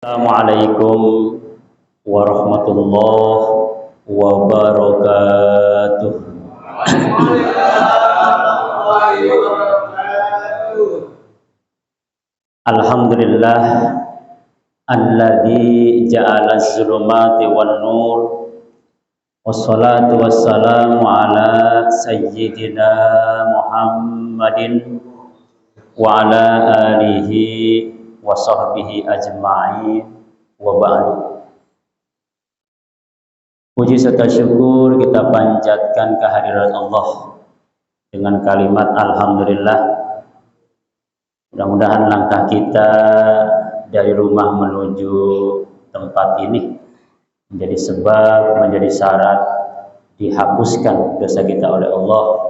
Assalamualaikum warahmatullahi wabarakatuh. Alhamdulillah alladzi ja'ala az-zulumati wan nur wassalatu wassalamu ala sayyidina Muhammadin wa ala alihi wa sahbihi ajma'in wa ba'du. Puji serta syukur kita panjatkan kehadirat Allah dengan kalimat alhamdulillah. Mudah-mudahan langkah kita dari rumah menuju tempat ini menjadi sebab, menjadi syarat dihapuskan dosa kita oleh Allah.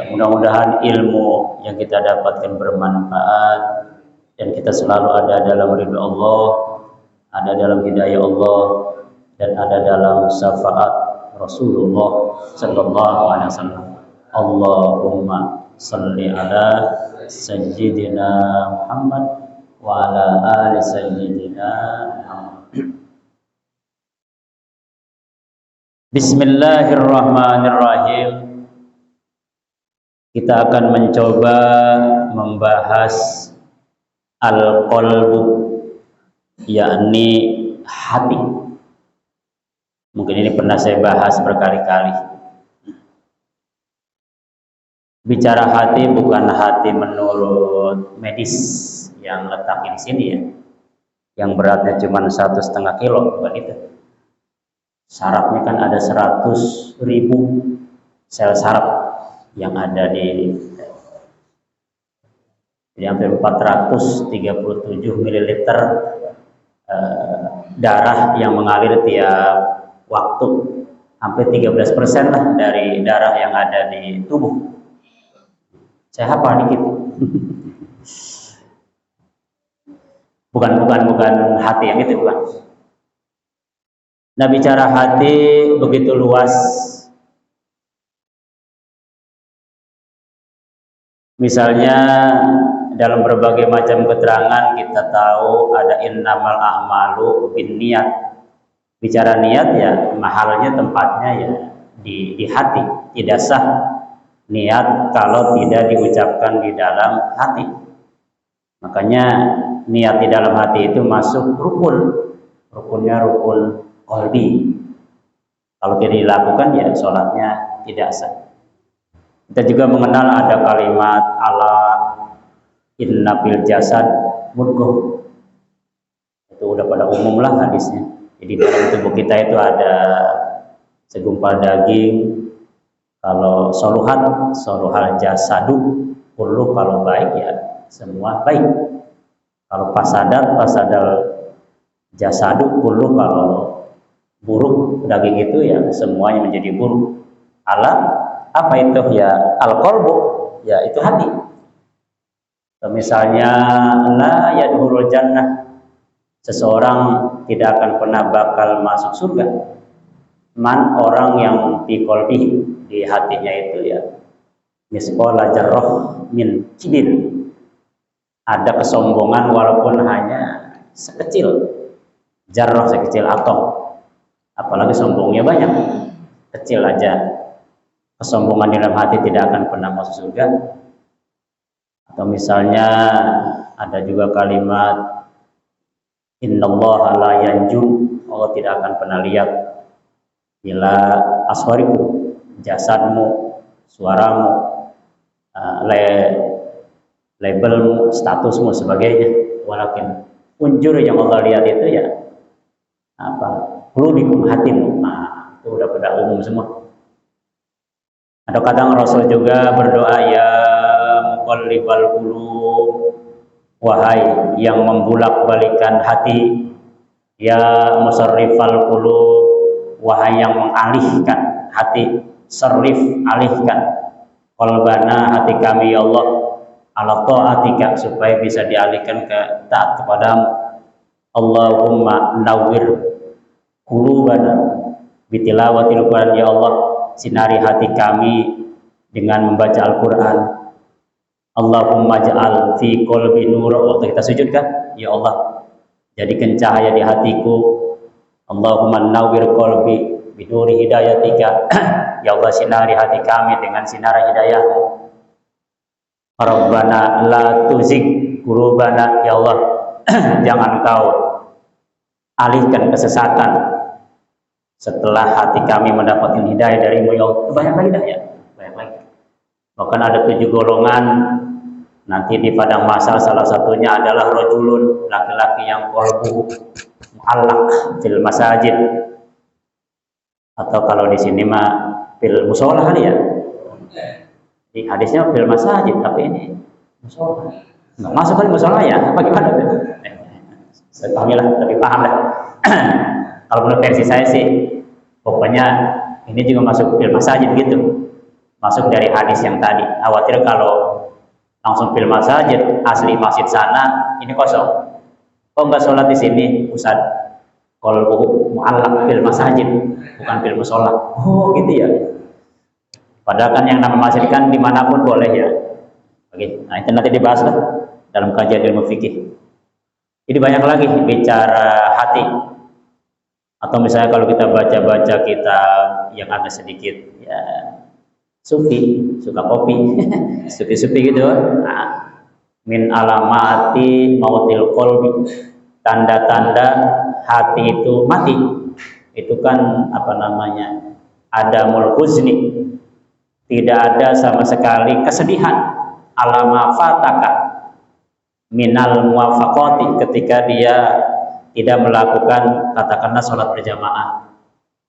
Mudah-mudahan ilmu yang kita dapatkan bermanfaat dan kita selalu ada dalam ridha Allah, ada dalam hidayah Allah, dan ada dalam syafaat Rasulullah sallallahu alaihi wasallam. Allahumma shalli ala sayyidina Muhammad wa ala ali sayyidina Muhammad. Bismillahirrahmanirrahim. Kita akan mencoba membahas al-qalbu, yakni hati. Mungkin ini pernah saya bahas berkali-kali. Bicara hati bukan hati menurut medis yang letaknya di sini ya, yang beratnya cuma 1,5 kilo, bukan itu. Sarafnya kan ada 100.000 sel saraf yang ada di hampir 437 mililiter darah yang mengalir tiap waktu, hampir 13% lah dari darah yang ada di tubuh. Saya hafal dikit. bukan hati yang itu, bukan. Nah, bicara hati begitu luas. Misalnya dalam berbagai macam keterangan kita tahu ada innamal a'malu binniyat. Bicara niat ya mahalnya tempatnya ya di hati. Tidak sah niat kalau tidak diucapkan di dalam hati. Makanya niat di dalam hati itu masuk rukun. Rukunnya rukun qalbi. Kalau tidak dilakukan ya sholatnya tidak sah. Kita juga mengenal ada kalimat ala inna fil jasad mudghah. Itu udah pada umum lah hadisnya. Jadi dalam tubuh kita itu ada segumpal daging. Kalau soluhal jasadu kullu, kalau baik ya semua baik. Kalau fasadal jasadu kullu, kalau buruk daging itu ya semuanya menjadi buruk. Apa itu ya? Al-qalbu, ya itu hati. Misalnya la yadkhulul jannah, seseorang tidak akan pernah bakal masuk surga. Man, orang yang fi qalbi, di hatinya itu ya misqala jarrah min kibir. Ada kesombongan walaupun hanya sekecil jarrah, sekecil atom. Apalagi sombongnya banyak, kecil aja. Kesombongan di dalam hati tidak akan pernah masuk surga. Atau misalnya ada juga kalimat innallaha la yanjur, Allah tidak akan pernah lihat bila aswariku, jasadmu, suaramu, labelmu, statusmu, sebagainya. Walakin unjur yang Allah lihat itu ya qulubikum, hatimu. Nah, itu udah pada umum semua. Ada kadang Rasul juga berdoa, ya muqallibal qulub, wahai yang membulak-balikan hati, ya musarrifal qulub, wahai yang mengalihkan hati, sarrif, alihkan qalbana, hati kami ya Allah, ala ta'atika, supaya bisa dialihkan ke taat kepadamu. Allahumma nawwir qulubana bitilawatil Qur'an, ya Allah sinari hati kami dengan membaca Al-Quran. Allahumma ja'al fi qalbi nur. Waktu kita sujud kan, ya Allah jadikan cahaya di hatiku. Allahumma nawwir qalbi biduri hidayatika. Ya Allah, sinari hati kami dengan sinar hidayahmu. Rabbana la tuzigh qulubana, ya Allah jangan kau alihkan kesesatan setelah hati kami mendapatkan hidayah darimu, ya Allah. Banyak lagi dah ya, banyak lagi. Bahkan ada 7 golongan nanti di padang mahsyar, salah satunya adalah rajulun, laki-laki yang qalbuhu mu'allaq fil masajid, atau kalau di sini mah fil musholah kali ya. Di hadisnya fil masajid, tapi ini musholah. Nggak masuk kali musholah ya? Apa gimana tuh? Saya pahamilah, lebih paham lah. Kalau menurut versi saya sih, pokoknya ini juga masuk fil masajid gitu. Masuk dari hadis yang tadi. Khawatir kalau langsung fil masajid, asli masjid sana, ini kosong. Oh nggak sholat di sini, Ustaz. Kalau mu'allaq fil masajid, bukan fil musholah. Oh gitu ya. Padahal kan yang nama masjid kan dimanapun boleh ya. Oke, nah itu nanti dibahas lah dalam kajian ilmu fikih. Jadi banyak lagi bicara hati. Atau misalnya kalau kita baca-baca kitab yang ada sedikit ya sufi, suka kopi, sufi-sufi gitu. Nah, min alamati mautil qalbi, tanda-tanda hati itu mati. Itu kan apa namanya? Adamul huzni. Tidak ada sama sekali kesedihan. Alama fataka minal muwafaqati, ketika dia tidak melakukan katakanlah sholat berjamaah.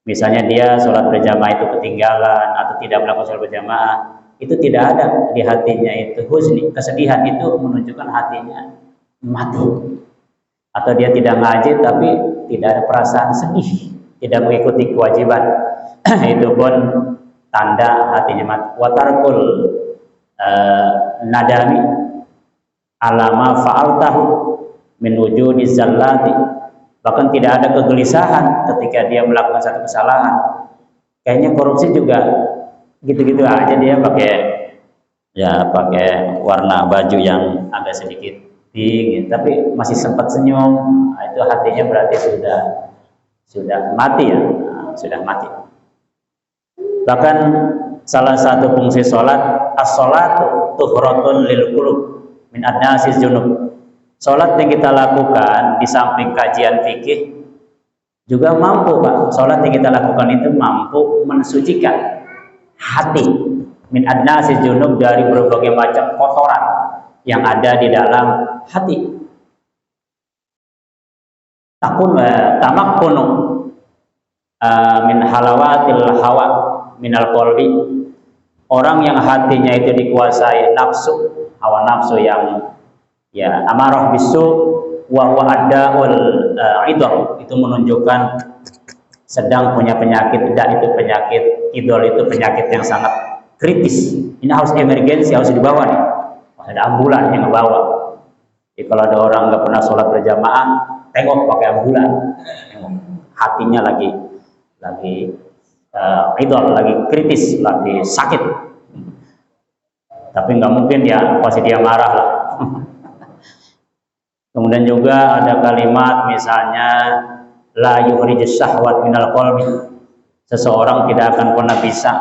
Misalnya dia sholat berjamaah itu ketinggalan atau tidak melakukan sholat berjamaah, itu tidak ada di hatinya itu huzni, kesedihan, itu menunjukkan hatinya mati. Atau dia tidak ngaji tapi tidak ada perasaan sedih, tidak mengikuti kewajiban, itu pun tanda hatinya mati. Watarkul nadami alama fa'altahu min wujudi zallati, bahkan tidak ada kegelisahan ketika dia melakukan satu kesalahan. Kayaknya korupsi juga gitu-gitu aja, dia pakai warna baju yang agak sedikit pink, tapi masih sempat senyum. Nah, itu hatinya berarti sudah mati ya, sudah mati. Bahkan salah satu fungsi sholat, as-sholatu tuhratun lil qulub min adnasis junub. Sholat yang kita lakukan di samping kajian fikih juga mampu, Pak. Sholat yang kita lakukan itu mampu mensucikan hati min adnasis junub, dari berbagai macam kotoran yang ada di dalam hati. Tamakkunu min halawatil hawa minal qalbi, orang yang hatinya itu dikuasai nafsu, hawa nafsu yang ya amarah bisu wa huwa addaul idol, itu menunjukkan sedang punya penyakit. Itu penyakit idol, itu penyakit yang sangat kritis. Ini harus emergensi, harus dibawa nih, ada ambulan yang ngebawa. Jadi kalau ada orang nggak pernah sholat berjamaah, tengok pakai ambulan, hatinya lagi idol, lagi kritis, lagi sakit. Tapi nggak mungkin ya pasti dia marah lah. Kemudian juga ada kalimat misalnya la yukhrijus syahwat minal qalbi, seseorang tidak akan pernah bisa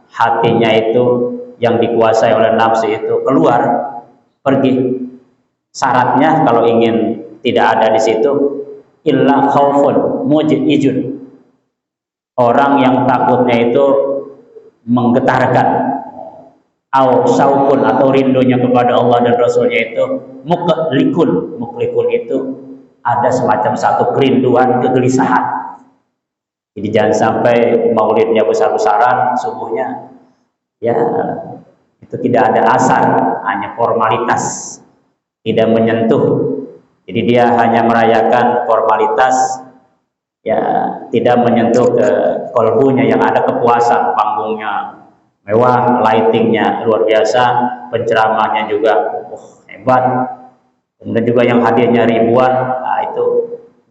hatinya itu yang dikuasai oleh nafsu itu keluar, pergi. Syaratnya kalau ingin tidak ada di situ, illa khaufun mujijun, orang yang takutnya itu menggetarkan, au saukun, atau rindunya kepada Allah dan Rasulnya itu muklikun. Muklikun itu ada semacam satu kerinduan, kegelisahan. Jadi jangan sampai maulidnya besar-besaran, subuhnya ya itu tidak ada asar, hanya formalitas, tidak menyentuh. Jadi dia hanya merayakan formalitas, ya tidak menyentuh ke kolbunya yang ada kepuasan. Panggungnya mewah, lightingnya luar biasa, penceramahnya juga hebat. Kemudian juga yang hadirnya ribuan, nah itu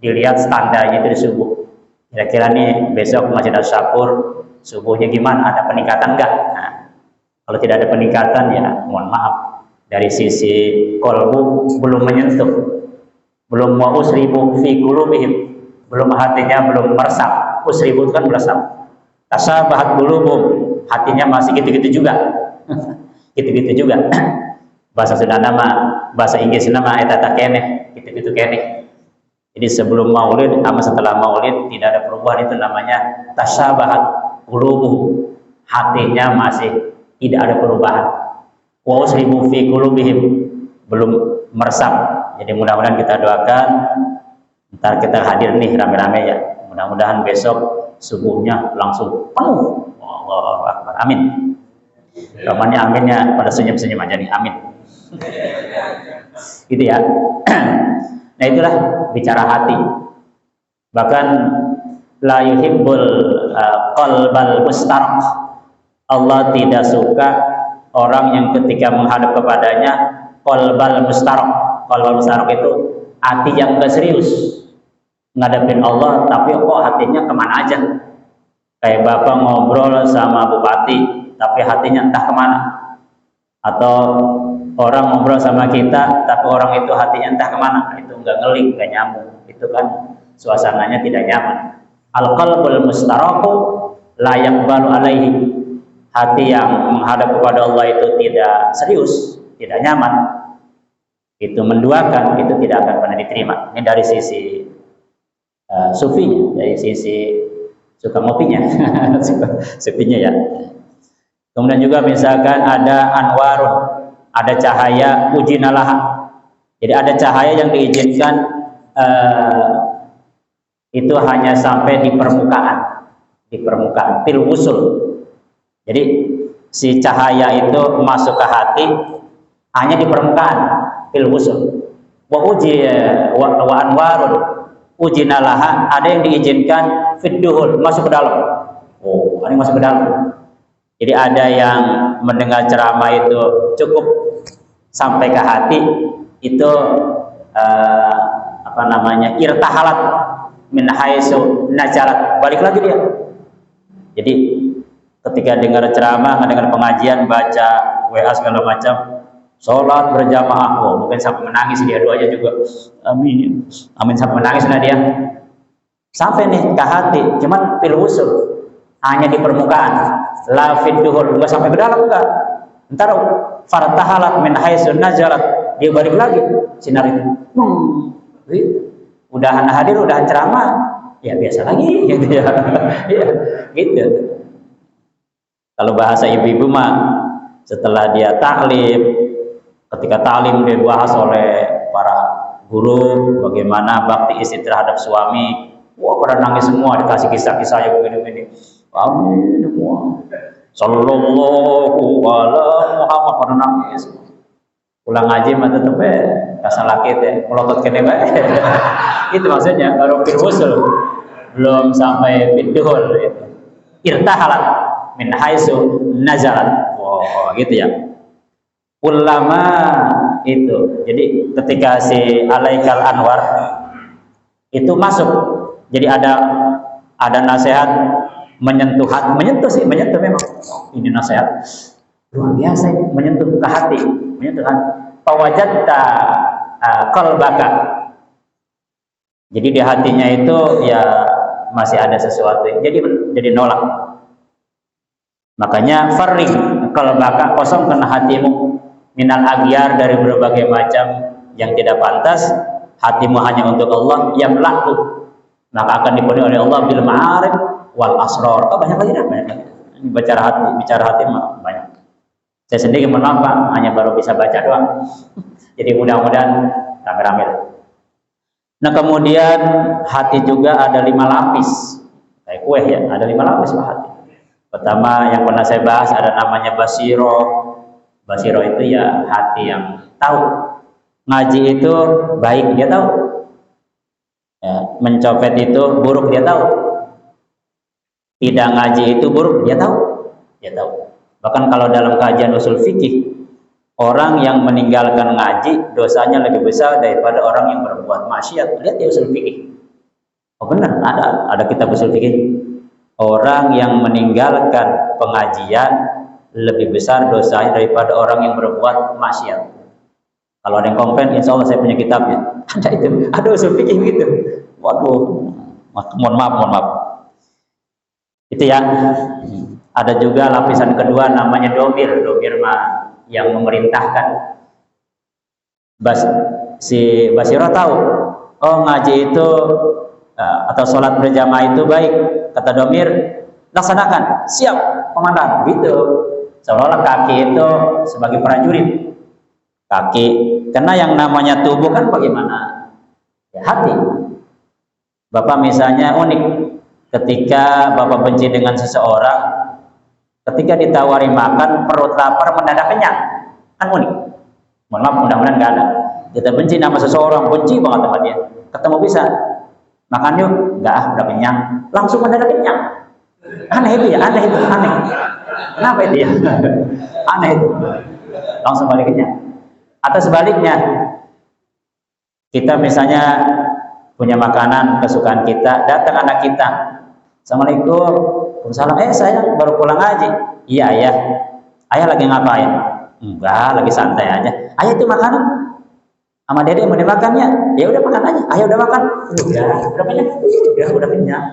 dilihat standarnya itu di subuh. Kira-kira nih besok Masjid Asy-Syakur subuhnya gimana? Ada peningkatan enggak? Nah, kalau tidak ada peningkatan ya mohon maaf, dari sisi kolbu belum menyentuh belum wa usribu fi qulubihim, belum hatinya belum meresap. Usribu itu kan meresap. Tasabahat qulubum, hatinya masih gitu-gitu juga. Gitu-gitu juga. Bahasa Sunda nama, bahasa Inggris nama eta tak keneh, gitu-gitu keneh. Jadi sebelum Maulid sama setelah Maulid tidak ada perubahan, itu namanya tasabahat qulubuhum. Hatinya masih tidak ada perubahan. Wa usribu fi qulubihim, belum meresap. Jadi mudah-mudahan kita doakan, ntar kita hadir nih rame-rame ya. Mudah-mudahan besok subuhnya langsung penuh. Allahu Akbar. Amin. Ramanya aminnya pada senyum-senyum aja nih. Amin. Gitu ya. Nah itulah bicara hati. Bahkan la yuhibbul qalbal mustarq. Allah tidak suka orang yang ketika menghadap kepadanya qalbal mustarq. Qalbal mustarq itu hati yang enggak serius ngadepin Allah, tapi kok hatinya kemana aja. Kayak bapak ngobrol sama bupati, tapi hatinya entah kemana. Atau orang ngobrol sama kita, tapi orang itu hatinya entah kemana. Itu enggak ngelik, enggak nyambung. Itu kan suasananya tidak nyaman. Al-qalbul mustaraqu la yaqbalu alaihi. Hati yang menghadap kepada Allah itu tidak serius, tidak nyaman, itu menduakan, itu tidak akan pernah diterima. Ini dari sisi sufinya, dari sisi suka ngopinya, sufinya ya. Kemudian juga misalkan ada anwarun, ada cahaya ujinalaha. Jadi ada cahaya yang diizinkan itu hanya sampai di permukaan, til wusul. Jadi si cahaya itu masuk ke hati hanya di permukaan, til wusul. Wa anwarun ujinalaha, ada yang diizinkan fidduhul, masuk ke dalam. Oh, ini masuk ke dalam. Jadi ada yang mendengar ceramah itu cukup sampai ke hati, itu apa namanya, irtahalat min haitsu najalat, balik lagi dia. Jadi ketika dengar ceramah, dengar pengajian, baca WA segala macam, sholat berjamaah, oh, mungkin sampai menangis dia, doanya juga amin, amin sampai menangis. Nah dia sampai nih ke hati, cuman fil wusul, hanya di permukaan, la fidduhul, enggak sampai ke dalam, enggak. Ntar fartahalat min haitsu najalat, dia balik lagi sinar itu. Udahan hadir, udahan ceramah, ya biasa lagi gitu ya. Ya, gitu. Kalau bahasa ibu-ibu mah setelah dia taklim, ketika taklim dibahas oleh para guru bagaimana bakti istri terhadap suami, wah pada nangis semua, dikasih kisah-kisahnya begini-begini. Amin semua. Sallallahu ala Muhammad, pada nangis. Pulang ngaji mah tetep kasalah kita melotot kene bae. Itu maksudnya kalau fil wusul belum sampai fidduhul itu. Irtahalat min haitsu nazalat. Oh, gitu ya. Ulama itu. Jadi ketika si Alaikal Anwar itu masuk. Jadi ada nasihat menyentuh hati, menyentuh memang. Ini nasihat luar biasa, menyentuh ke hati, menyentuh hati. Fawajatta qalbaka. Jadi di hatinya itu ya masih ada sesuatu, jadi nolak. Makanya farrik qalbaka, kosongkan hatimu minal aghyar, dari berbagai macam yang tidak pantas. Hatimu hanya untuk Allah, yang laku, maka akan dipenuhi oleh Allah bil ma'arif wal asrar. Oh, banyak lagi dah, banyak lagi. Bicara hati mah banyak. Saya sendiri menampak hanya baru bisa baca doang. Jadi mudah-mudahan rame-rame. Nah kemudian hati juga ada 5 lapis, kayak kue ya, ada 5 lapis hati. Pertama yang pernah saya bahas ada namanya basiro. Basiro itu ya hati yang tahu. Ngaji itu baik, dia tahu. Ya, mencopet itu buruk, dia tahu. Tidak ngaji itu buruk, dia tahu. Dia tahu. Bahkan kalau dalam kajian usul fikih, orang yang meninggalkan ngaji dosanya lebih besar daripada orang yang berbuat maksiat. Lihat ya usul fikih. Oh benar, ada kitab usul fikih. Orang yang meninggalkan pengajian lebih besar dosanya daripada orang yang berbuat maksiat. Kalau ada yang komplain, insya Allah saya punya kitabnya. Ada itu, ada usul fikih gitu. Waduh, mohon maaf. Itu ya. Ada juga lapisan kedua namanya domir. Domir mah yang memerintahkan. Si Basiro tahu, oh ngaji itu atau sholat berjamaah itu baik. Kata domir, laksanakan, siap komandan. Gitu. Seolah-olah kaki itu sebagai prajurit. Kaki, karena yang namanya tubuh kan bagaimana? Ya, hati. Bapak misalnya unik, ketika Bapak benci dengan seseorang, ketika ditawari makan, perut lapar, mendadak kenyang. Kan unik. Mohon maaf, mudah-mudahan nggak ada. Kita benci nama seseorang, benci banget sama dia. Ketemu bisa, makan yuk, nggak udah kenyang. Langsung mendadak kenyang. Aneh itu ya, aneh. Kenapa itu ya? Aneh itu. Langsung balik kenyang. Atau sebaliknya, kita misalnya punya makanan kesukaan kita, datang anak kita, Assalamualaikum, Waalaikumsalam, saya baru pulang ngaji. Iya ayah, ayah lagi ngapain? Enggak, lagi santai aja. Ayah itu makanan, sama dede mau dimakannya, ya udah makan aja. Ayah udah makan, udah kenyang, udah kenyang.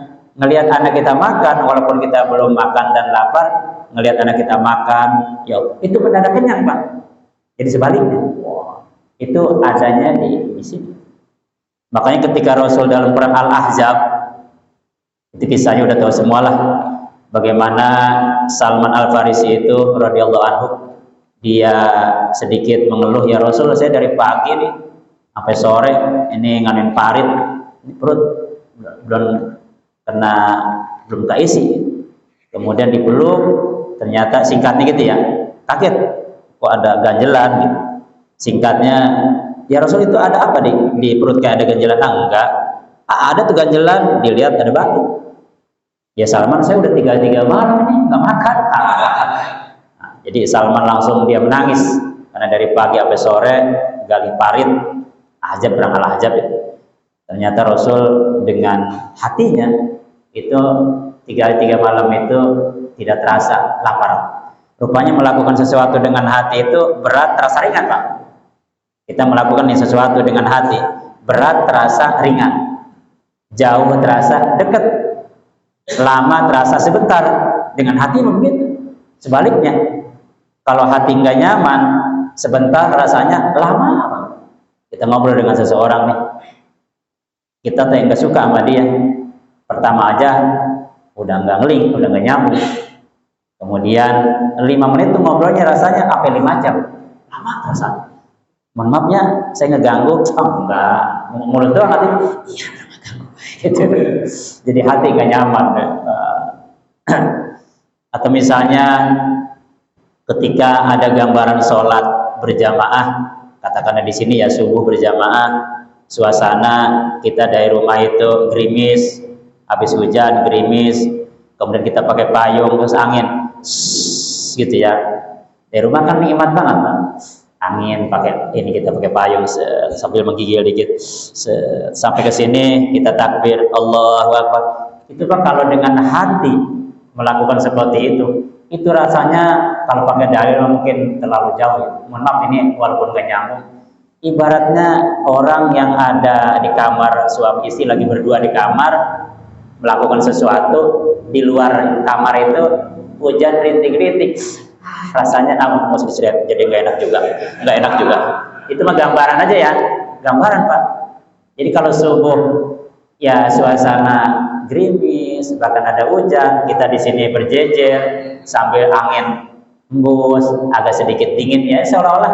Ngelihat anak kita makan, walaupun kita belum makan dan lapar, ngelihat anak kita makan, ya itu mendadak kenyang Pak. Jadi sebaliknya, itu adanya di sini. Makanya ketika Rasul dalam perang Al-Ahzab, itu kisahnya udah tahu semualah. Bagaimana Salman Al-Farisi itu radhiyallahu anhu, dia sedikit mengeluh, ya Rasul, saya dari pagi nih sampai sore ini ngamen parit, ini perut belum keisi. Kemudian dipeluk, ternyata singkatnya gitu ya, kaget. Kok ada ganjelan gitu. Singkatnya, ya Rasul itu ada apa di perut kayak ada ganjelan? Enggak. Ada tuh ganjelan, dilihat ada batu. Ya Salman, saya udah 3 malam ini nggak makan. Jadi Salman langsung dia menangis karena dari pagi sampai sore gali parit, Ahzab, perang Al-Ahzab itu. Ternyata Rasul dengan hatinya itu 3 malam itu tidak terasa lapar. Rupanya melakukan sesuatu dengan hati itu berat terasa ringan Pak. Kita melakukan sesuatu dengan hati berat terasa ringan, jauh terasa dekat, lama terasa sebentar. Dengan hati begitu. Sebaliknya, kalau hati nggak nyaman, sebentar rasanya lama. Kita ngobrol dengan seseorang nih, kita tuh yang nggak suka sama dia, pertama aja udah nggak ngeling, udah nggak nyambung. Kemudian 5 menit tuh ngobrolnya rasanya apa 5 jam, lama rasanya. Mohon maaf ya, saya ngeganggu. Oh enggak, mulut doang hati. Iya, nggak ganggu. Gitu. Jadi hati nggak nyaman. Atau misalnya ketika ada gambaran sholat berjamaah, katakanlah di sini ya subuh berjamaah, suasana kita dari rumah itu gerimis, habis hujan gerimis, kemudian kita pakai payung terus angin, gitu ya. Dari rumah kan nikmat banget Pak. Angin pakai ini, kita pakai payung sambil menggigil dikit sampai ke sini kita takbir Allahu Akbar. Itu Pak, kalau dengan hati melakukan seperti itu rasanya kalau pakai dalil mungkin terlalu jauh ya. Mohon maaf ini walaupun gak nyambung. Ibaratnya orang yang ada di kamar, suami istri lagi berdua di kamar melakukan sesuatu, di luar kamar itu hujan rintik-rintik, rasanya jadi nggak enak juga. Itu mah gambaran aja ya, gambaran Pak. Jadi kalau subuh ya suasana gerimis, bahkan ada hujan, kita di sini berjejer sambil angin hembus, agak sedikit dingin ya, seolah-olah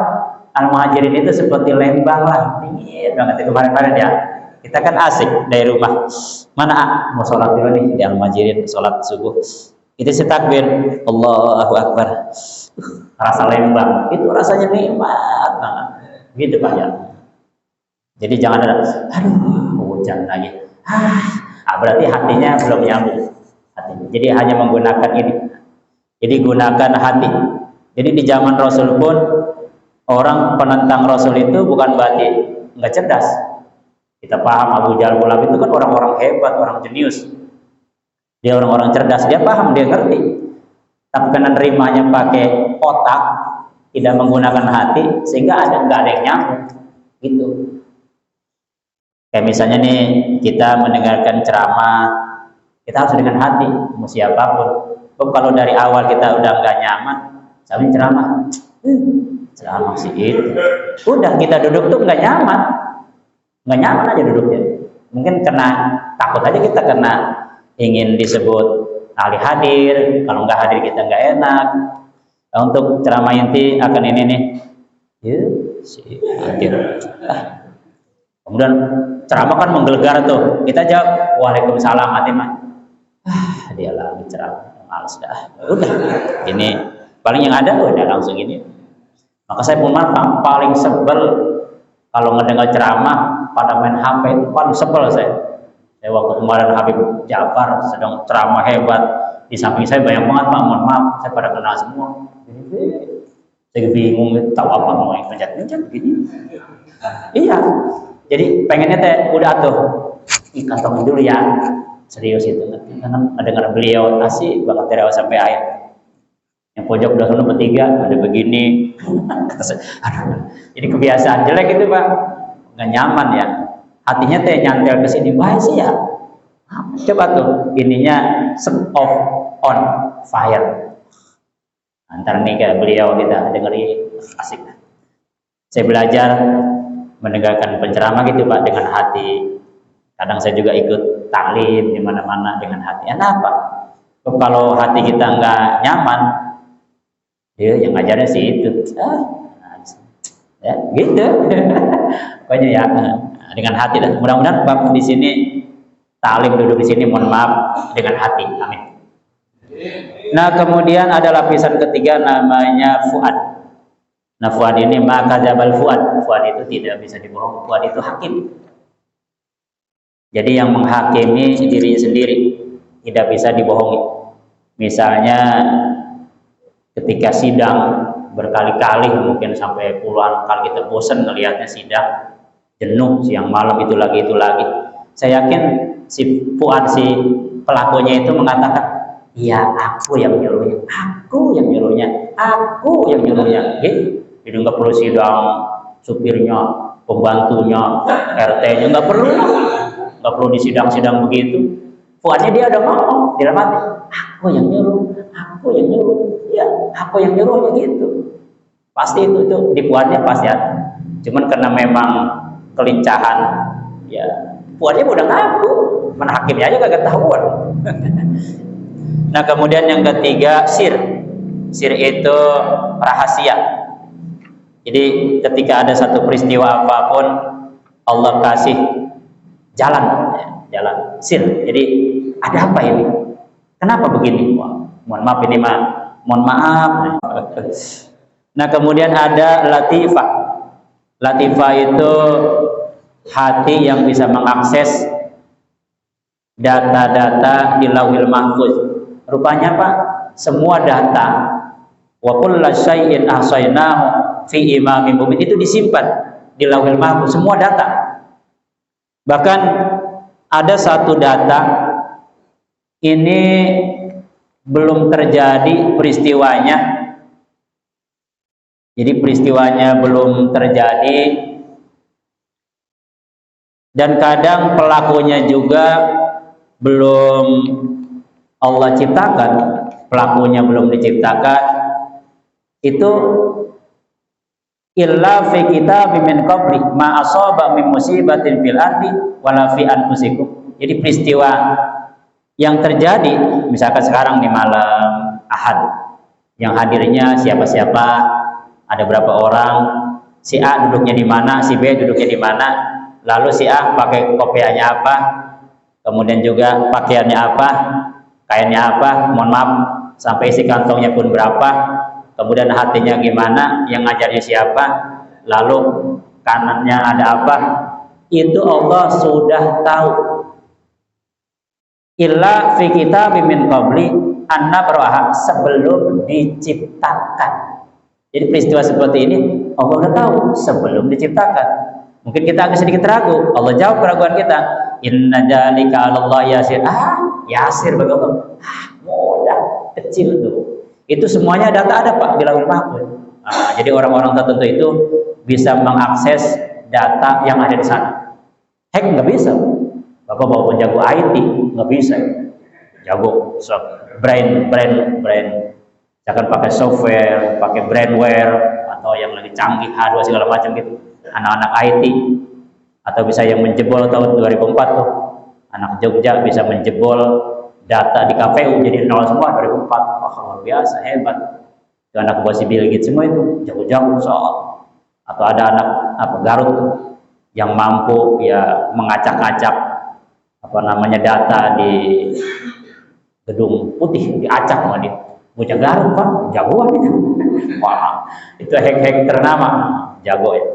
Al-Muhajirin itu seperti Lembang lah, dingin banget itu kemarin-kemarin ya. Kita kan asik dari rumah, mana mau sholat dulu nih di Al-Muhajirin, sholat subuh. Itu takbir Allahu Akbar, rasa Lembang itu rasanya nikmat banget gitu Pak ya. Jadi jangan ada aduh hujan lagi, berarti hatinya belum nyambung hatinya. Jadi hanya menggunakan ini, jadi gunakan hati. Jadi di zaman Rasul pun orang penentang Rasul itu bukan berarti nggak cerdas. Kita paham Abu Jahal itu kan orang-orang hebat, orang jenius. Dia orang-orang cerdas, dia paham, dia ngerti. Tapi karena nerimanya pakai otak, tidak menggunakan hati, sehingga nggak ada yang nyambung gitu. Kayak misalnya nih, kita mendengarkan ceramah, kita harus dengan hati, mau siapapun. Kalau dari awal kita udah nggak nyaman, sambil ceramah sih itu, udah kita duduk tuh nggak nyaman aja duduknya. Mungkin karena takut aja kita, karena ingin disebut ahli hadir, kalau nggak hadir kita nggak enak. Nah, untuk ceramah inti akan ini nih, si hadir. Kemudian ceramah kan menggelegar tuh, kita jawab waalaikumsalam, hati mah dia lagi ceramah, males dah, udah ini paling yang ada udah langsung ini. Maka saya pun paling sebel kalau ngedengar ceramah pada main HP, itu paling sebel saya waktu kemarin Habib Ja'far sedang ceramah hebat, di samping saya banyak banget, Pak, mohon maaf, saya pada kenal semua. Saya bingung, tahu apa mau yang pencet begini. Iya, jadi pengennya teh udah tuh kantongin dulu ya, serius itu, karena dengar beliau asik banget dari awal sampai akhir. Yang pojok udah sana bertiga ada begini. Aduh, jadi kebiasaan jelek itu, Pak, nggak nyaman ya. Hatinya teh nyantel ke sini, wah sih ya. Coba tuh ininya set off on fire. Antar nih kayak beliau kita dengerin asik. Saya belajar mendengarkan penceramah gitu, Pak, dengan hati. Kadang saya juga ikut taklim di mana-mana dengan hati. Kenapa? Kalau hati kita nggak nyaman, dia yang ngajarnya sih itu, ya gitu. Pokoknya ya dengan hati lah. Mudah-mudahan Bapak di sini taklim duduk di sini, mohon maaf, dengan hati. Amin. Nah, kemudian ada lapisan ketiga namanya fuad. Nah, fuad ini maka jabal fuad. Fuad itu tidak bisa dibohong. Fuad itu hakim. Jadi yang menghakimi dirinya sendiri, tidak bisa dibohongi. Misalnya ketika sidang berkali-kali, mungkin sampai puluhan kali kita bosan ngelihatnya sidang, jenuh, siang malam itu lagi. Saya yakin si fuad, si pelakunya itu mengatakan, iya, aku yang nyuruhnya. Gitu. Jadi nggak perlu sidang supirnya, pembantunya, RT-nya, nggak perlu disidang-sidang begitu. Fuadnya dia ada ngomong, dia mati, aku yang nyuruh, ya aku yang nyuruhnya gitu. Pasti itu di fuadnya pasti ada. Cuman karena memang kelincahan, ya fuadnya udah ngaku, mana hakimnya aja kagak tahuan. Nah, kemudian yang ketiga sir itu rahasia. Jadi ketika ada satu peristiwa apapun, Allah kasih jalan sir. Jadi ada apa ini? Kenapa begini? Wah, mohon maaf. Nah, kemudian ada latifah. Latifah itu hati yang bisa mengakses data-data di Lauhil Mahfuz. Rupanya, Pak, semua data wa kullu syai'in ahsaynahu fi imamin mubin itu disimpan di Lauhil Mahfuz, semua data. Bahkan ada satu data ini belum terjadi peristiwanya. Jadi peristiwanya belum terjadi, dan kadang pelakunya juga belum Allah ciptakan, pelakunya belum diciptakan. Itu illa fi kitabim min qabli ma asaba min musibatin fil ardi wala fi anfusikum. Jadi peristiwa yang terjadi misalkan sekarang di malam Ahad, yang hadirnya siapa-siapa, ada berapa orang, si A duduknya di mana, si B duduknya di mana, lalu si A pakai kopiahnya apa, kemudian juga pakaiannya apa, kainnya apa, mohon maaf, sampai isi kantongnya pun berapa, kemudian hatinya gimana, yang ngajarnya siapa, lalu kanannya ada apa, itu Allah sudah tahu. Illa fi kitabim min qabli anna baraha, sebelum diciptakan. Jadi peristiwa seperti ini Allah sudah tahu sebelum diciptakan. Mungkin kita agak sedikit ragu, Allah jawab keraguan kita. Inna dzalika 'alallahi yasir. Yasir bagi Allah. Mudah, kecil tuh. Itu semuanya data ada, Pak, di Lauhul Mahfuz. Jadi orang-orang tertentu itu bisa mengakses data yang ada di sana. Hack nggak bisa. Bapak walaupun jago IT nggak bisa. Jago brand. Jangan pakai software, pakai brandware atau yang lagi canggih H2 segala macam gitu. Anak-anak IT atau bisa yang menjebol tahun 2004 tuh. Anak Jogja bisa menjebol data di KPU jadi nol semua 2004. Wah, luar biasa, hebat. Itu anak buah si Bill Gates semua itu jago-jago soal. Atau ada anak Garut tuh, yang mampu ya mengacak-acak data di Gedung Putih, diacak sama dia. Bocah Garut Pak, jagoan itu. Wah, itu hack-hack ternama, jago ya.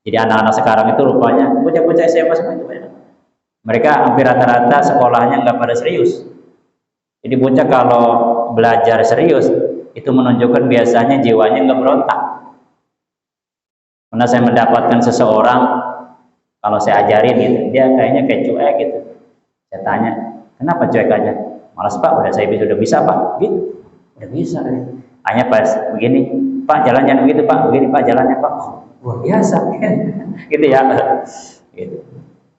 Jadi anak-anak sekarang itu rupanya bocah-bocah SMA semua itu banyak. Mereka hampir rata-rata sekolahnya nggak pada serius. Jadi bocah kalau belajar serius itu menunjukkan biasanya jiwanya nggak berontak. Karena saya mendapatkan seseorang, kalau saya ajarin gitu, dia kayaknya kayak cuek gitu. Saya tanya, kenapa cuek aja? Malas Pak, udah bisa Pak, gitu. Udah bisa. Hanya pas begini, Pak jalan jangan begitu Pak, begini Pak jalannya Pak. Oh, luar biasa, gitu ya. Gitu.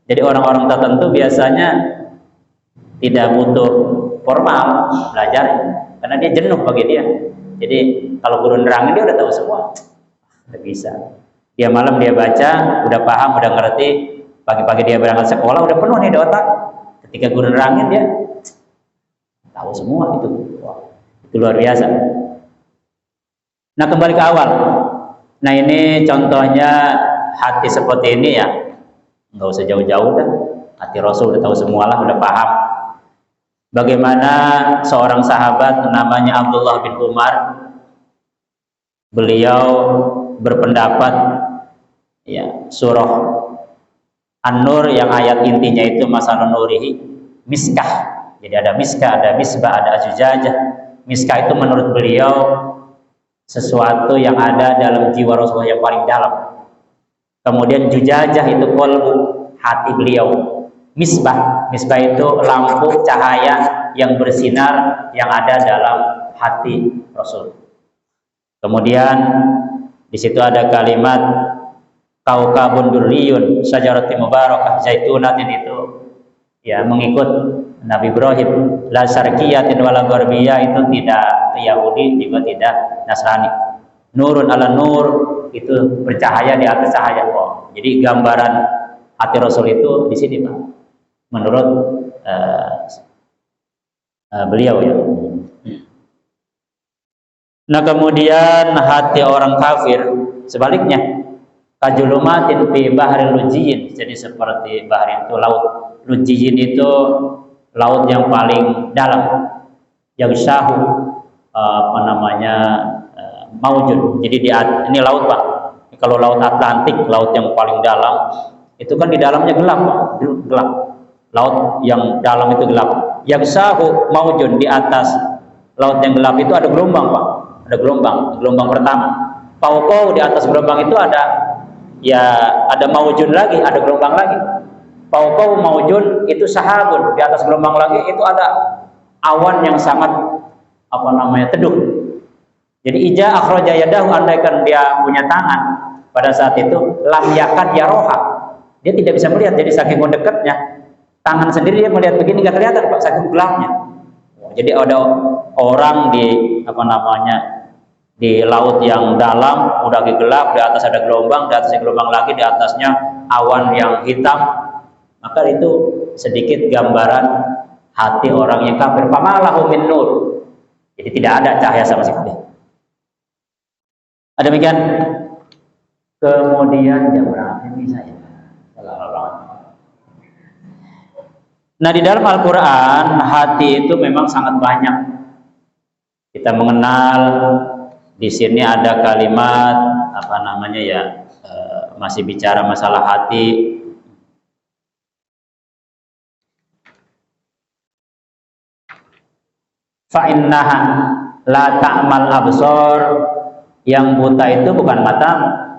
Jadi orang-orang tertentu biasanya tidak butuh formal belajar, karena dia jenuh bagi dia. Jadi kalau guru nerangin dia udah tahu semua, udah bisa. Dia malam dia baca, udah paham, udah ngerti. Pagi-pagi dia berangkat sekolah, udah penuh nih di otak. Ketika guru nerangin dia tahu semua itu. Wah, itu luar biasa. Nah, kembali ke awal. Nah, ini contohnya hati seperti ini ya. Nggak usah jauh-jauh dah. Hati Rasul udah tahu semualah, udah paham. Bagaimana seorang sahabat namanya Abdullah bin Umar, beliau berpendapat ya surah An-Nur yang ayat intinya itu masalun nurihi miskah. Jadi ada miskah, ada misbah, ada azujajah. Miskah itu menurut beliau sesuatu yang ada dalam jiwa Rasulullah yang paling dalam. Kemudian jujajah itu kolbu, hati beliau. Misbah itu lampu cahaya yang bersinar yang ada dalam hati Rasul. Kemudian di situ ada kalimat kaukabun durriyun syajaratin mubarakah zaitunatin, itu ya mengikut Nabi Ibrahim, la syarqiyatin wala gharbiyah, itu tidak Yahudi juga tidak Nasrani. Nurun ala nur, itu bercahaya di atas cahaya. Oh, jadi gambaran hati Rasul itu di sini Pak, menurut beliau ya. Nah, kemudian hati orang kafir sebaliknya, kajulumatin fi bahril lujiyyin, jadi seperti bahar itu laut. Lujiyyin itu laut yang paling dalam, yang syahu maujud. Jadi ini laut Pak. Kalau laut Atlantik, laut yang paling dalam, itu kan di dalamnya gelap Pak, gelap. Laut yang dalam itu gelap. Yang syahu maujud, di atas laut yang gelap itu ada gelombang Pak. Ada gelombang pertama. Pauko, di atas gelombang itu ada maujud lagi, ada gelombang lagi. Pauko maujud itu sahabun, di atas gelombang lagi itu ada awan yang sangat teduh. Jadi ija akhraja yadahu, andaikan dia punya tangan pada saat itu, lam yakad yaroha, dia tidak bisa melihat. Jadi saking dekatnya tangan sendiri, dia melihat begini nggak kelihatan Pak, saking gelapnya. Jadi ada orang di laut yang dalam udah gelap, di atas ada gelombang, di atasnya gelombang lagi, di atasnya awan yang hitam. Maka itu sedikit gambaran hati orang yang kafir. Famalahu min nur, jadi tidak ada cahaya sama sekali. Demikian. Kemudian jam berapa ini saya? Nah, di dalam Al-Quran hati itu memang sangat banyak. Kita mengenal, di sini ada kalimat masih bicara masalah hati. Fa innaha la ta'mal absor, yang buta itu bukan mata,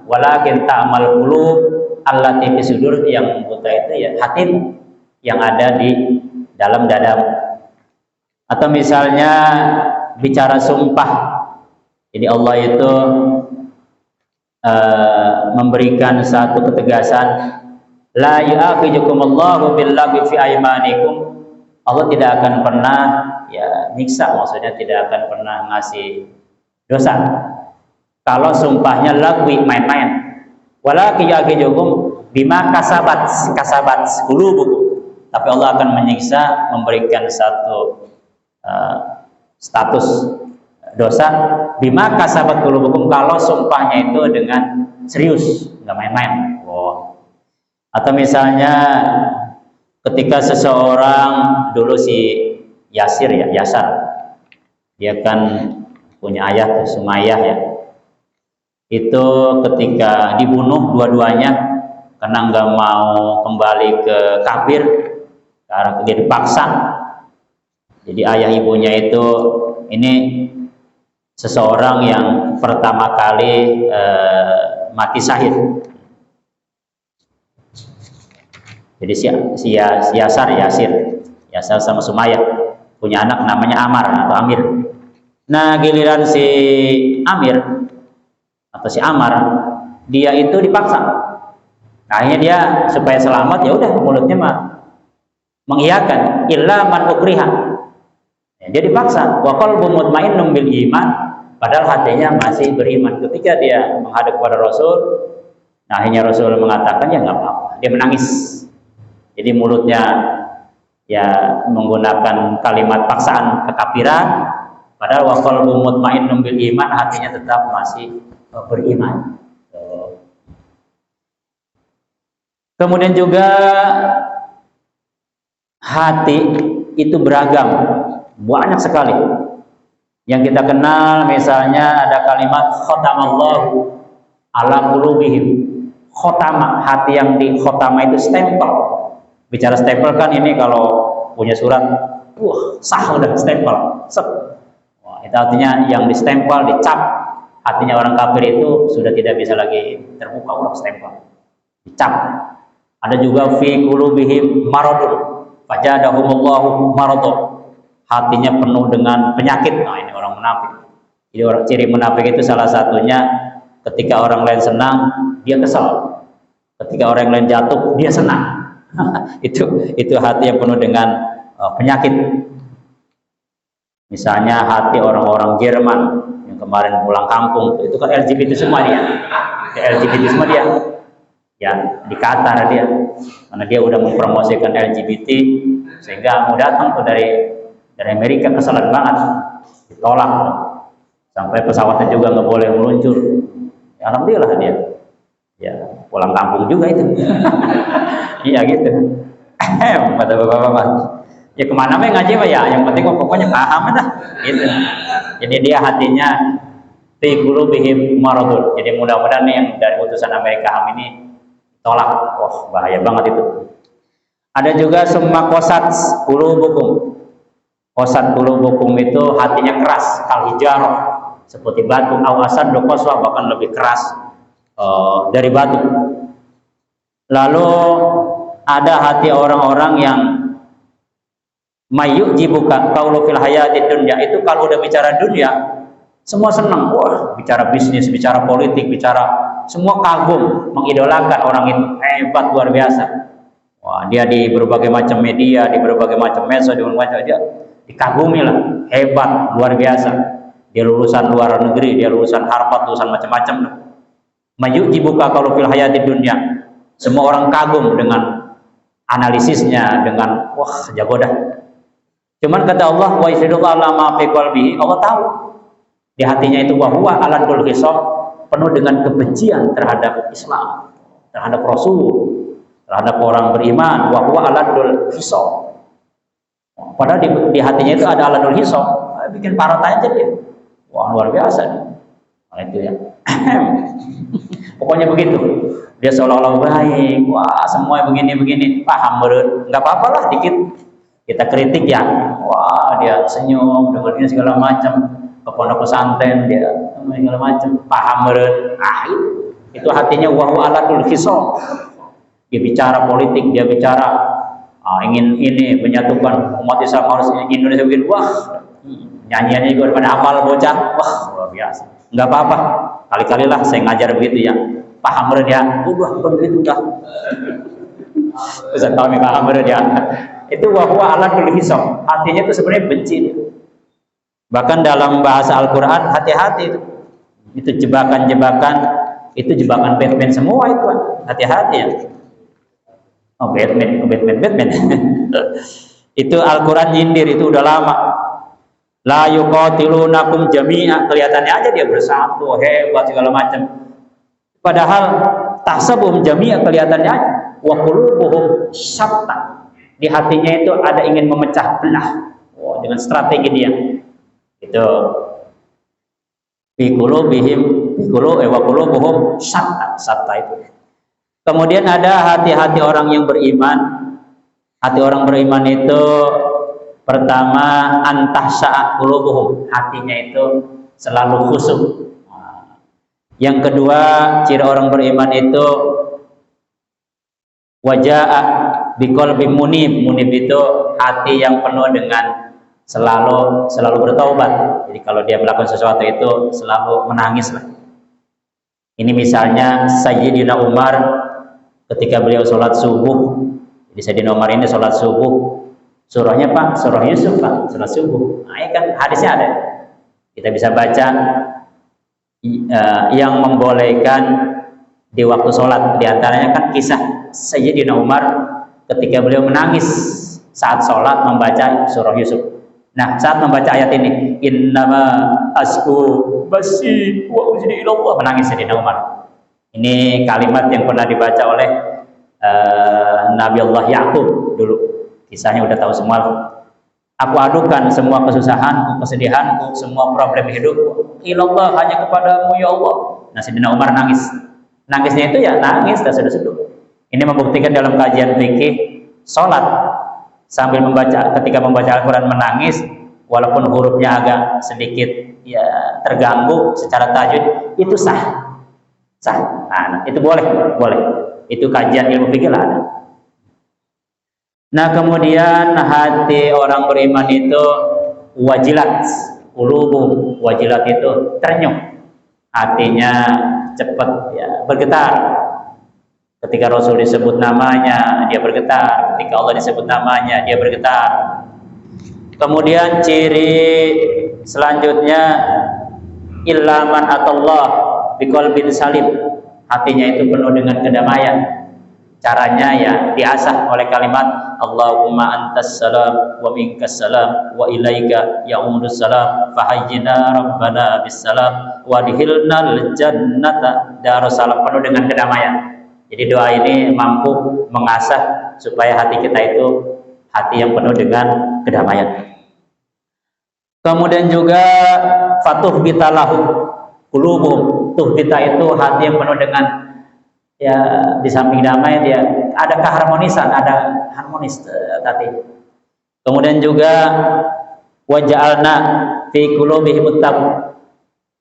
walakin ta'mal qulub allati fi sudur, yang buta itu ya hatimu yang ada di dalam dada. Atau misalnya bicara sumpah, jadi Allah itu memberikan satu ketegasan, la yu'akhidukumullahu billaghwi fi aymanikum. Allah tidak akan pernah ya nyiksa, maksudnya tidak akan pernah ngasih dosa kalau sumpahnya lagwi, main-main. Walakin yu'akhidukum bima kasabat qulubukum. Tapi Allah akan menyiksa, memberikan satu status dosa bima kasabat qulubukum, kalau sumpahnya itu dengan serius, nggak main-main. Wow. Atau misalnya ketika seseorang, dulu si Yasar, dia kan punya ayah tuh, Sumayyah ya, itu ketika dibunuh dua-duanya karena nggak mau kembali ke kafir, karena dia dipaksa. Jadi ayah ibunya itu ini seseorang yang pertama kali mati syahid. Jadi si Yasar sama Sumayyah punya anak namanya Amar atau Amir. Nah giliran si Amir atau si Amar, dia itu dipaksa. Akhirnya dia supaya selamat, ya udah mulutnya mah mengiyakan illa man ukriha. Ya, dia dipaksa. Wa qalbu mutmainnun bil iman, padahal hatinya masih beriman. Ketika dia menghadap kepada Rasul, nah akhirnya Rasul mengatakan ya nggak apa-apa. Dia menangis. Jadi mulutnya ya menggunakan kalimat paksaan kekafiran, padahal wa qalbu mutmainnun bil iman, hatinya tetap masih beriman. Kemudian juga hati itu beragam, banyak sekali. Yang kita kenal misalnya ada kalimat khotamallahu ala qulubihim. Khotama, hati yang di khotama itu stempel. Bicara stempel kan ini kalau punya surat, sah udah stempel. Set. Wah, itu artinya yang distempel, dicap. Hatinya orang kafir itu sudah tidak bisa lagi terbuka, udah stempel. Dicap. Ada juga fi qulubihim maradun. Fajadahumullahu maradun. Hatinya penuh dengan penyakit. Nah, ini orang munafik. Jadi orang ciri munafik itu salah satunya ketika orang lain senang, dia kesal. Ketika orang lain jatuh, dia senang. itu hati yang penuh dengan penyakit. Misalnya hati orang-orang Jerman yang kemarin pulang kampung, itu kan LGBT semua dia. LGBT semua dia. Ya, di Qatar dia. Karena dia udah mempromosikan LGBT, sehingga mau datang tuh dari Amerika, kesalahan banget, ditolak. Sampai pesawatnya juga nggak boleh meluncur. Ya, alhamdulillah dia. Ya, pulang kampung juga itu. Iya gitu. Kata bapak-bapak. Ya kemana mah ngaji mah ya, yang penting pokoknya paham dah. Gitu. Jadi dia hatinya fi qulubihim maradun. Jadi mudah-mudahan nih yang dari utusan Amerika HAM ini tolak. Wah, bahaya banget itu. Ada juga summa qasat qulubukum. Qasat qulubukum itu hatinya keras, kal hijarah, seperti batu, au asad qaswa, bahkan lebih keras dari batu. Lalu ada hati orang-orang yang mayyujibuka qaulu fil hayatid dunya, itu kalau udah bicara dunia semua senang. Wah, bicara bisnis, bicara politik, bicara semua kagum, mengidolakan orang itu, hebat, luar biasa. Wah, dia di berbagai macam media, di berbagai macam medsos, di berbagai macam, dia dikagumi lah, hebat, luar biasa. Dia lulusan luar negeri, dia lulusan Harvard, lulusan macam-macam. Mayyujibuka qaulu fil hayatid dunya. Semua orang kagum dengan analisisnya, dengan wah jago dah. Cuman kata Allah, wa yashhadullahu ala ma fi qalbihi, Allah tahu di hatinya itu wa huwa aladul hisab, penuh dengan kebencian terhadap Islam, terhadap Rasul, terhadap orang beriman. Wa huwa aladul hisab. Padahal di hatinya itu ada aladul hisab, bikin parot aja dia. Wah, luar biasa nih. Nah, itu ya. Pokoknya begitu. Dia seolah-olah baik, wah semua begini-begini, paham meren, nggak apa-apa lah dikit kita kritik ya, wah dia senyum, dengerin segala macam, ke pondok pesantren dia segala macam, paham meren, itu hatinya wahu alatul hisab. Dia bicara politik, dia bicara ingin ini menyatukan umat Islam, harus Indonesia begini, wah nyanyiannya juga pada hafal bocah, wah luar biasa, nggak apa-apa, kali-kali lah saya ngajar begitu ya, paham dia, udah begitu dah. Ustaz kami paham dia. Itu wahwa alat hisab, hatinya itu sebenarnya benci dia. Bahkan dalam bahasa Al-Quran, hati-hati itu jebakan-jebakan, itu jebakan Batman semua itu, hati-hati ya. Oh Batman. Itu Al-Quran nyindir, itu udah lama. La yuqatilunakum jami'a, kelihatannya aja dia bersatu, hebat segala macam. Padahal tahsabuhum jami'a, kelihatannya aja. Wa qulubuhum syatta, di hatinya itu ada ingin memecah belah. Oh, dengan strategi dia. Itu fi qulubihim wa qulubuhum syatta itu. Kemudian ada hati-hati orang yang beriman. Hati orang beriman itu pertama antahsya'a qulubuhum, hatinya itu selalu khusyuk. Yang kedua, ciri orang beriman itu waja'a biqalbin munib. Munib itu hati yang penuh dengan selalu bertaubat. Jadi kalau dia melakukan sesuatu itu selalu menangis lah. Ini misalnya Sayyidina Umar ketika beliau sholat subuh. Jadi Sayyidina Umar ini sholat subuh, surahnya Pak, surah Yusuf Pak, sholat subuh. Nah, ini kan hadisnya ada. Kita bisa baca yang membolehkan di waktu sholat. Di antaranya kan kisah Sayyidina Umar ketika beliau menangis saat sholat membaca surah Yusuf. Nah, saat membaca ayat ini, innama asku basi wa uzni ilallah, menangis Sayyidina Umar. Ini kalimat yang pernah dibaca oleh Nabi Allah Yakub dulu. Kisahnya udah tahu semua. Aku adukan semua kesusahanku, kesedihanku, semua problem hidupku ilallah, hanya kepadamu ya Allah. Nah, Sayyidina Umar nangis. Nangisnya itu ya nangis dan seduh-seduh. Ini membuktikan dalam kajian fikih, sholat sambil membaca, ketika membaca Al-Quran menangis, walaupun hurufnya agak sedikit ya terganggu secara tajwid, itu sah. Nah, itu boleh. Itu kajian ilmu fikih lah ada. Nah, kemudian hati orang beriman itu wajilat, qulubuhum, wajilat itu ternyuh, hatinya cepat ya bergetar. Ketika Rasul disebut namanya dia bergetar, ketika Allah disebut namanya dia bergetar. Kemudian ciri selanjutnya ilaman atallah biqalbin salim, hatinya itu penuh dengan kedamaian. Caranya ya diasah oleh kalimat Allahumma antas salam wa minkas salam wa ilaika ya'udus salam fahayyina rabbana bis salam wa dihilnal jannata darussalam, penuh dengan kedamaian. Jadi doa ini mampu mengasah supaya hati kita itu hati yang penuh dengan kedamaian. Kemudian juga fatuh bitalahu qulubuhum, tuhbita itu hati yang penuh dengan ya, di samping damai dia ada keharmonisan, ada harmonis tadi. Kemudian juga waja'alna fi qulubihim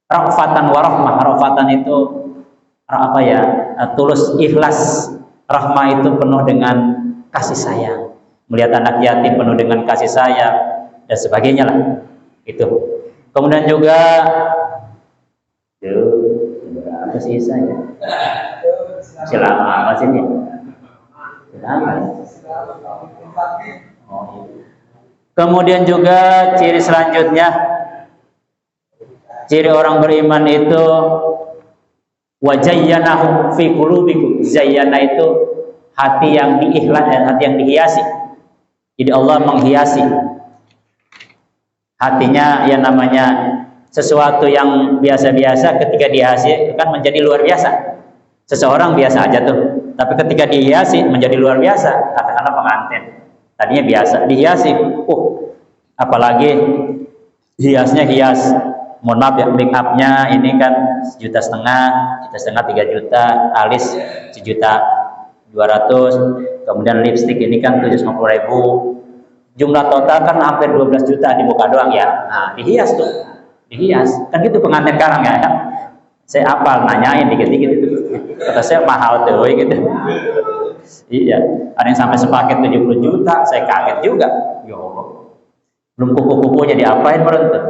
rafatan wa rahmah. Rafatan itu apa ya? Tulus, ikhlas. Rahmah itu penuh dengan kasih sayang. Melihat anak yatim penuh dengan kasih sayang dan sebagainya lah. Itu. Kemudian juga apa sih saya? Masih lama masih ini. Kemudian juga ciri selanjutnya, ciri orang beriman itu wajayyanahu fi qulubikum. Zayyana itu hati yang diikhlas dan hati yang dihiasi. Jadi Allah menghiasi hatinya, yang namanya sesuatu yang biasa-biasa ketika dihiasi kan menjadi luar biasa. Seseorang biasa aja tuh, tapi ketika dihiasi menjadi luar biasa. Katakanlah pengantin, tadinya biasa, dihiasi, apalagi hiasnya hias, mohon maaf ya, make upnya ini kan 1,5 juta, 3 juta, alis 1.200.000, kemudian lipstick ini kan 750.000, jumlah total kan hampir 12 juta di muka doang ya. Nah, dihias tuh, dihias, kan gitu pengantin sekarang ya. Saya apal nanyain dikit-dikit itu, kata saya mahal tuh gitu. Iya, ada yang sampai sepaket 70 juta, saya kaget juga. Ya Allah, belum kuku-kukunya diapain merentet.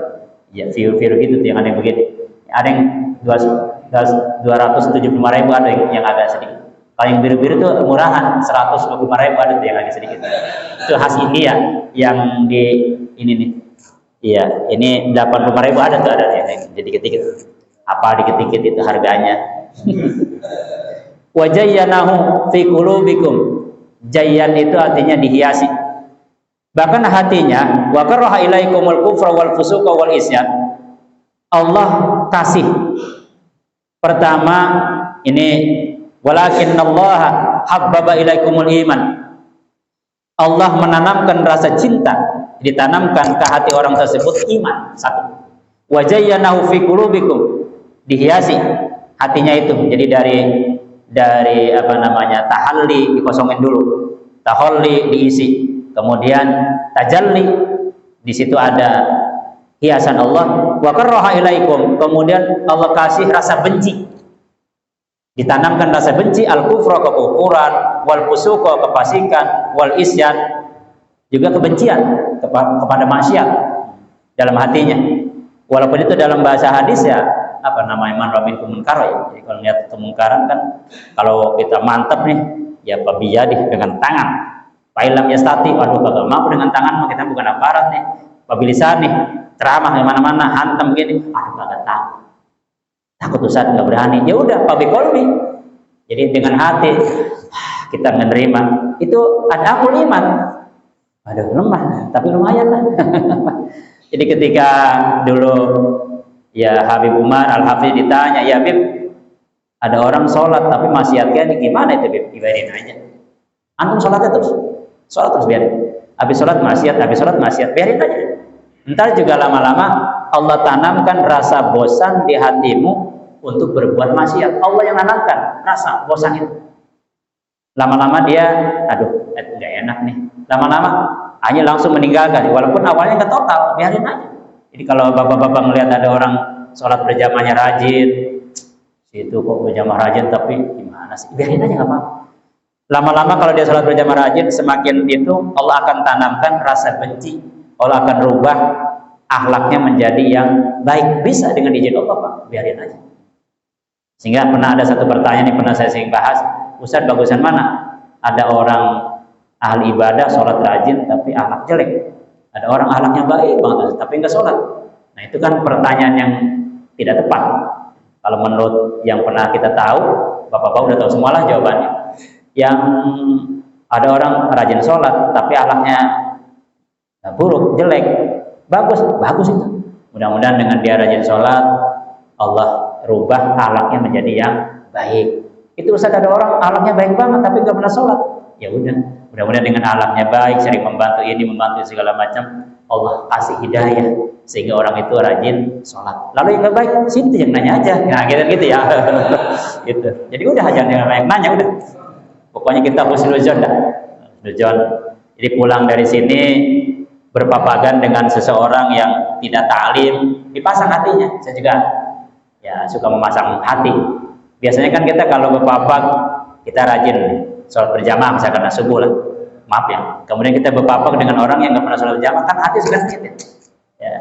Ya, view gitu tuh yang aneh begini. Ada yang 275.000, ada yang agak sedikit. Kalau yang biru-biru itu murahan, 125.000 ada tuh yang agak sedikit. Itu khas India yang di ini nih. Iya, ini 85.000 ada tuh, ada yang dikit-dikit. Apa dikit-dikit itu harganya. Wa jayyanahu fi qulubikum. Jayyan itu artinya dihiasi. Bahkan hatinya, wa karaha ilaikumul kufra wal fusuqa wal isyan. Allah kasih. Pertama ini walakinnallaha habbaba ilaikumul iman. Allah menanamkan rasa cinta, ditanamkan ke hati orang tersebut iman. Satu. Wa jayyanahu fi qulubikum. Dihiasi hatinya itu. Jadi dari apa namanya, tahalli dikosongin dulu, tahalli diisi, kemudian tajalli, di situ ada hiasan Allah. Wa karaha ilaikum, kemudian Allah kasih rasa benci, ditanamkan rasa benci, al kufra kekufuran, wal fusuqa kefasikan, wal isyan juga kebencian kepada maksiat dalam hatinya. Walaupun itu dalam bahasa hadis ya apa namanya, man ramin munkar ya. Jadi kalau lihat kemungkaran kan, kalau kita mantap nih ya pabiyadih, dengan tangan. Fa'ilam yastati, waduh kagak mampu dengan tangan, kita bukan aparat nih. Pabilisan nih ceramah di mana-mana hantam gini, aduh kagak takut Ustaz, nggak berani. Ya udah pabikolbi. Jadi dengan hati kita menerima, itu ada akul iman. Aduh lemah, tapi lumayan lah. Jadi ketika dulu ya Habib Umar Al-Hafiz ditanya, ya Habib, ada orang sholat tapi maksiatnya gimana itu Habib? Biarin aja. Antum sholatnya terus biarin. Habis sholat maksiat, biarin aja. Ntar juga lama-lama Allah tanamkan rasa bosan di hatimu untuk berbuat maksiat. Allah yang tanamkan rasa bosan itu. Lama-lama dia, aduh, nggak enak nih. Lama-lama hanya langsung meninggalkan, walaupun awalnya nggak total, biarin aja. Jadi kalau bapak-bapak melihat ada orang sholat berjamaahnya rajin, situ kok berjamaah rajin tapi gimana sih? Biarin aja nggak apa-apa. Lama-lama kalau dia sholat berjamaah rajin, semakin itu Allah akan tanamkan rasa benci. Allah akan rubah akhlaknya menjadi yang baik. Bisa dengan izin Allah Pak, biarin aja. Sehingga pernah ada satu pertanyaan yang pernah saya sering bahas, Ustaz bagusan mana? Ada orang ahli ibadah sholat rajin tapi akhlak jelek. Ada orang akhlaknya baik banget tapi nggak sholat. Nah itu kan pertanyaan yang tidak tepat. Kalau menurut yang pernah kita tahu, bapak-bapak udah tahu semualah jawabannya. Yang ada orang rajin sholat tapi akhlaknya buruk, jelek, bagus itu. Mudah-mudahan dengan dia rajin sholat, Allah rubah akhlaknya menjadi yang baik. Itu Ustaz ada orang akhlaknya baik banget tapi nggak pernah sholat. Ya udah. Mudah-mudahan dengan akhlaknya baik, sering membantu ini, membantu segala macam, Allah kasih hidayah sehingga orang itu rajin sholat. Lalu yang nggak baik, situ yang nanya aja. Nah, gitu ya. Gitu. Jadi udah jangan yang banyak nanya, udah. Pokoknya kita husnuzon dah. Husnuzon. Jadi pulang dari sini berpapagan dengan seseorang yang tidak ta'lim, dipasang hatinya. Saya juga ya suka memasang hati. Biasanya kan kita kalau berpapak kita rajin sholat berjamaah misalkan subuh lah, maaf ya, kemudian kita berpapak dengan orang yang nggak pernah sholat berjamaah, kan hati suka gitu ya,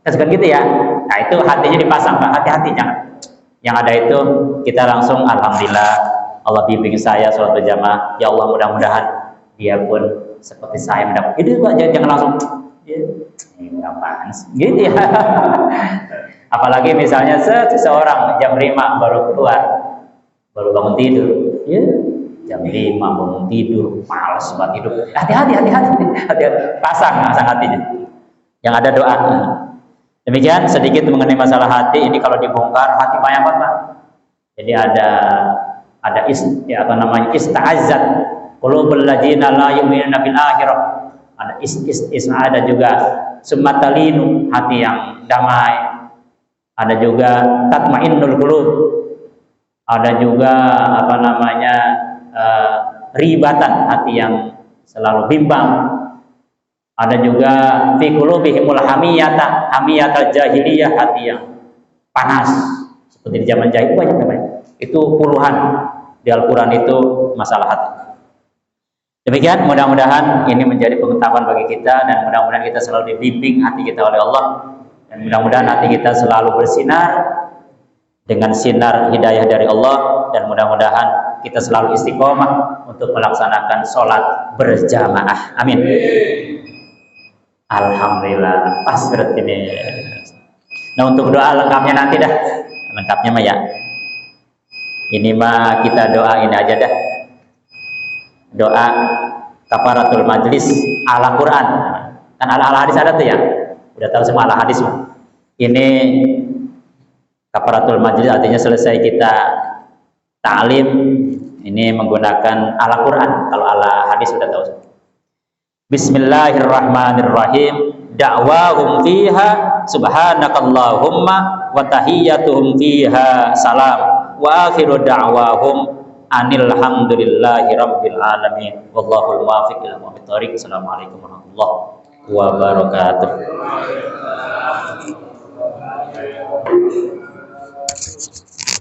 kita suka gitu ya. Nah itu hatinya dipasang Pak, hati-hati jangan. Yang ada itu kita langsung alhamdulillah Allah bimbing saya sholat berjamaah, ya Allah mudah-mudahan dia pun seperti saya mendapat. Itu Pak, jangan langsung ini apaan sih gitu ya. Apalagi misalnya seseorang jam 5 baru keluar, baru bangun tidur ya, jam 5 bangun tidur, malas banget tidur. Hati-hati, pasang hatinya. Yang ada doa. Demikian sedikit mengenai masalah hati. Ini kalau dibongkar hati banyak banget Pak. Jadi ada apa namanya, ista'azzat qulubul ladzina la yu'minuna bil akhirah. Ada juga sumatalinu, hati yang damai. Ada juga tatmainnul qulub. Ada juga apa namanya, ribatan, hati yang selalu bimbang. Ada juga fi qulubihimul hamiyatal jahiliyah, hati yang panas seperti di zaman jahiliyah banyak namanya. Itu puluhan di Al-Qur'an itu masalah hati. Demikian, mudah-mudahan ini menjadi pengetahuan bagi kita, dan mudah-mudahan kita selalu dibimbing hati kita oleh Allah, dan mudah-mudahan hati kita selalu bersinar dengan sinar hidayah dari Allah, dan mudah-mudahan kita selalu istiqomah untuk melaksanakan sholat berjamaah. Amin. Alhamdulillah, pas berarti ini. Nah, untuk doa lengkapnya nanti dah, lengkapnya mah ya. Ini mah kita doain aja dah. Doa kafaratul majlis ala Quran. Kan ala hadis ada tuh ya. Udah tahu semua ala hadis mah. Ini kafaratul majlis artinya selesai kita ta'lim ini menggunakan ala Quran. Kalau ala hadis sudah tahu. Bismillahirrahmanirrahim. Da'wahum fiha subhanakallahumma wa tahiyyatuhum fiha salam wa akhiru da'wahum anil hamdulillahi rabbil alamin wallahul muwaffiq ila aqwamit thoriq. Assalamualaikum warahmatullahi wabarakatuh.